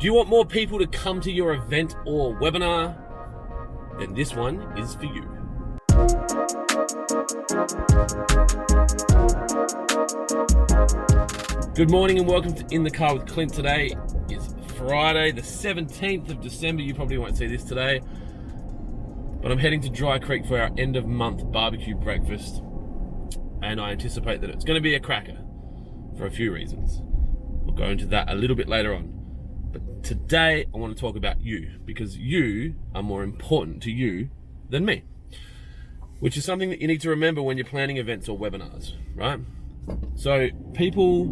Do you want more people to come to your event or webinar? Then this one is for you. Good morning and welcome to In the Car with Clint. Today is Friday, the 17th of December. You probably won't see this today, but I'm heading to Dry Creek for our end of month barbecue breakfast, and I anticipate that it's going to be a cracker for a few reasons. We'll go into that a little bit later on. But today I want to talk about you, because you are more important to you than me, which is something that you need to remember when you're planning events or webinars, right? So people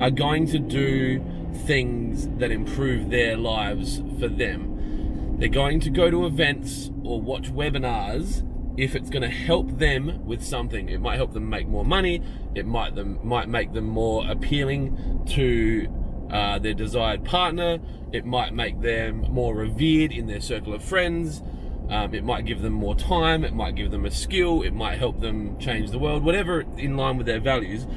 are going to do things that improve their lives for them. They're going to go to events or watch webinars if it's going to help them with something. It might help them make more money. It might make them more appealing to their desired partner. It might make them more revered in their circle of friends. It might give them more time. It might give them a skill. It might help them change the world, whatever in line with their values.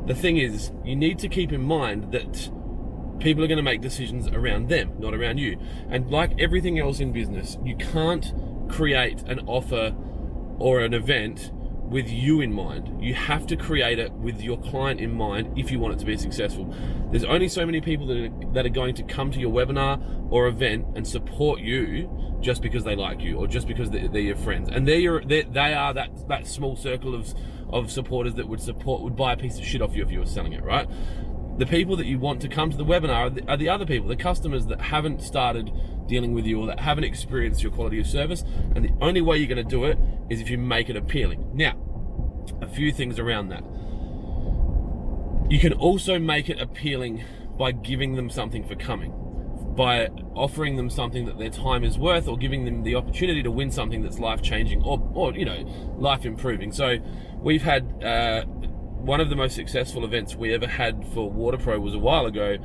The thing is, you need to keep in mind that people are going to make decisions around them, not around you. And like everything else in business, you can't create an offer or an event with you in mind. You have to create it with your client in mind if you want it to be successful. There's only so many people that are going to come to your webinar or event and support you just because they like you or just because they're your friends. And they are that small circle of supporters that would buy a piece of shit off you if you were selling it, right? The people that you want to come to the webinar are the other people, the customers that haven't started dealing with you or that haven't experienced your quality of service. And the only way you're going to do it is if you make it appealing. Now, a few things around that. You can also make it appealing by giving them something for coming, by offering them something that their time is worth, or giving them the opportunity to win something that's life-changing or life-improving. So we've had one of the most successful events we ever had for WaterPro was a while ago,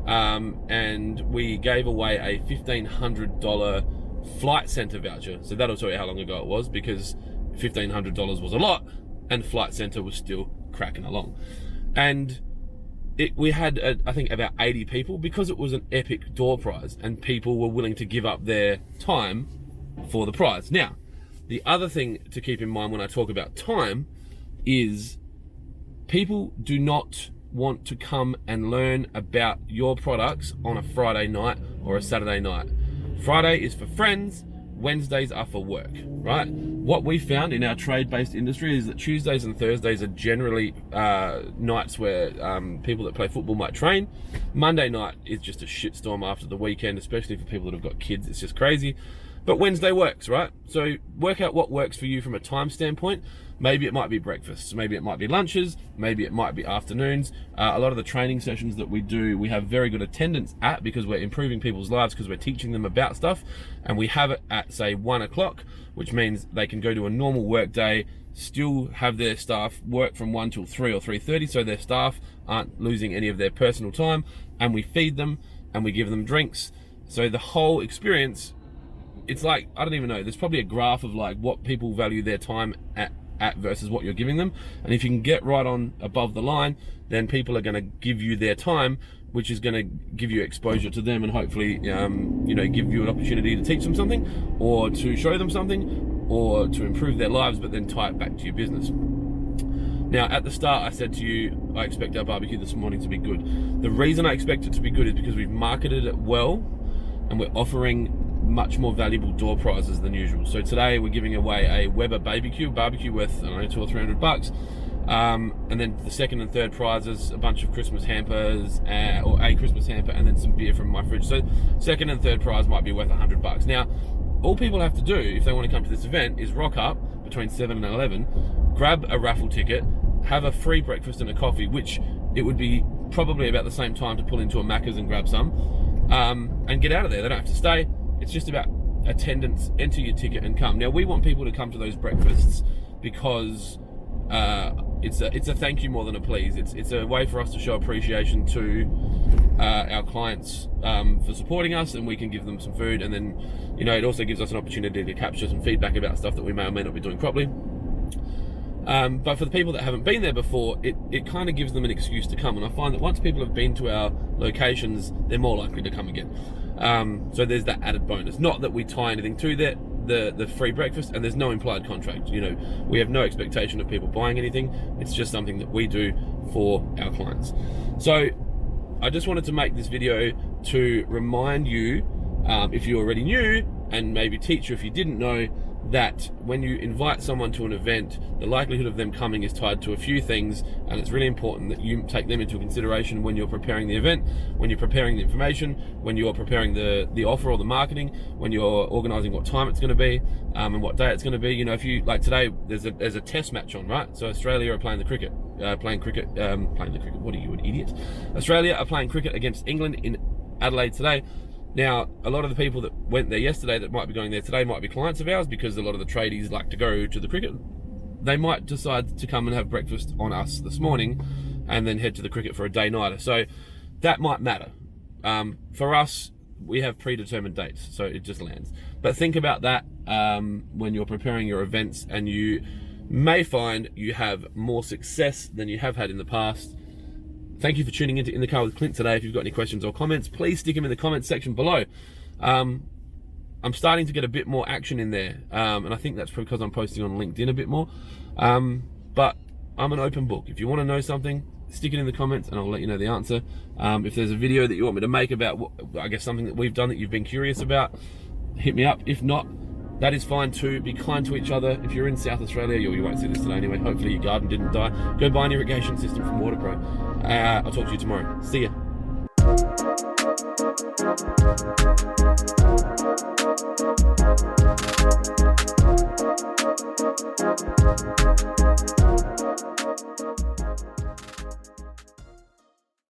and we gave away a $1,500 Flight Center voucher. So that'll tell you how long ago it was, because $1,500 was a lot and Flight Center was still cracking along. And we had, I think, about 80 people, because it was an epic door prize and people were willing to give up their time for the prize. Now, the other thing to keep in mind when I talk about time is people do not want to come and learn about your products on a Friday night or a Saturday night. Friday is for friends, Wednesdays are for work, right? What we found in our trade-based industry is that Tuesdays and Thursdays are generally nights where people that play football might train. Monday night is just a shitstorm after the weekend, especially for people that have got kids. It's just crazy. But Wednesday works, right? So work out what works for you from a time standpoint. Maybe it might be breakfasts, maybe it might be lunches, maybe it might be afternoons. A lot of the training sessions that we do, we have very good attendance at, because we're improving people's lives, because we're teaching them about stuff. And we have it at, say, 1 o'clock, which means they can go to a normal work day, still have their staff work from 1 till 3 or 3:30, so their staff aren't losing any of their personal time. And we feed them and we give them drinks. So the whole experience, it's like, I don't even know, there's probably a graph of like what people value their time at versus what you're giving them. And if you can get right on above the line, then people are going to give you their time, which is going to give you exposure to them and hopefully give you an opportunity to teach them something, or to show them something, or to improve their lives, but then tie it back to your business. Now, at the start, I said to you, I expect our barbecue this morning to be good. The reason I expect it to be good is because we've marketed it well and we're offering much more valuable door prizes than usual. So today we're giving away a Weber barbecue worth, I don't know, $200 or $300. And then the second and third prizes, a bunch of Christmas hampers, or a Christmas hamper, and then some beer from my fridge. So second and third prize might be worth $100. Now, all people have to do if they want to come to this event is rock up between 7 and 11, grab a raffle ticket, have a free breakfast and a coffee, which it would be probably about the same time to pull into a Macca's and grab some, and get out of there. They don't have to stay. It's just about attendance, enter your ticket and come. Now, we want people to come to those breakfasts because it's a thank you more than a please. It's a way for us to show appreciation to our clients for supporting us, and we can give them some food, and then it also gives us an opportunity to capture some feedback about stuff that we may or may not be doing properly. But for the people that haven't been there before, it kind of gives them an excuse to come. And I find that once people have been to our locations, they're more likely to come again. So there's that added bonus. Not that we tie anything to that, the free breakfast, and there's no implied contract. You know, we have no expectation of people buying anything. It's just something that we do for our clients. So I just wanted to make this video to remind you, if you already knew, and maybe teach you if you didn't know, that when you invite someone to an event, the likelihood of them coming is tied to a few things, and it's really important that you take them into consideration when you're preparing the event, when you're preparing the information, when you're preparing the offer or the marketing, when you're organizing what time it's going to be, and what day it's going to be. You know, if you, like today, there's a test match on, right? So Australia are playing cricket. What are you, an idiot? Australia are playing cricket against England in Adelaide today. Now, a lot of the people that went there yesterday that might be going there today might be clients of ours, because a lot of the tradies like to go to the cricket. They might decide to come and have breakfast on us this morning and then head to the cricket for a day-nighter. So that might matter. For us, we have predetermined dates, so it just lands. But think about that when you're preparing your events, and you may find you have more success than you have had in the past. Thank you for tuning into In the Car with Clint today. If you've got any questions or comments, please stick them in the comments section below. I'm starting to get a bit more action in there, and I think that's because I'm posting on LinkedIn a bit more. But I'm an open book. If you want to know something, stick it in the comments and I'll let you know the answer. If there's a video that you want me to make about, I guess, something that we've done that you've been curious about, hit me up. If not, that is fine too. Be kind to each other. If you're in South Australia, you won't see this today anyway. Hopefully your garden didn't die. Go buy an irrigation system from WaterPro. I'll talk to you tomorrow. See ya.